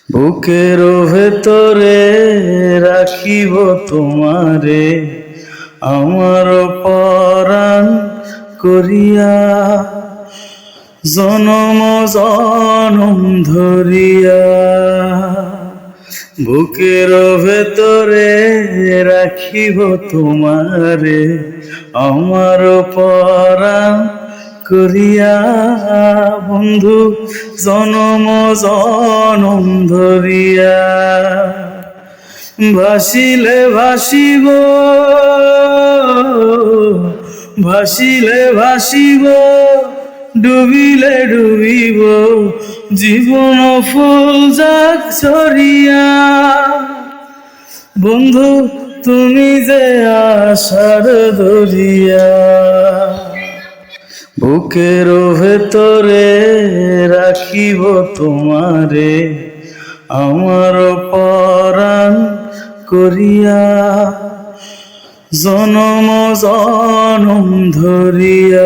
বুকের ভেতরে রাখিব তোমারে আমার পরাণ করিয়া, জনম জনম ধরিয়া। বুকের ভেতরে রাখিব তোমারে আমার পরাণ করিয়া, বন্ধু জনম জনম ধরিয়া। ভাসিলে ভাসিব, ভাসিলে ভাসিব, ডুবিলে ডুবিব, জীবন ফুল যাক ঝরিয়া। বন্ধু তুমি যে আশার দরিয়া। বুকের ভেতরে রাখিব তোমারে আমার পরাণ করিয়া, জনম জনম ধরিয়া।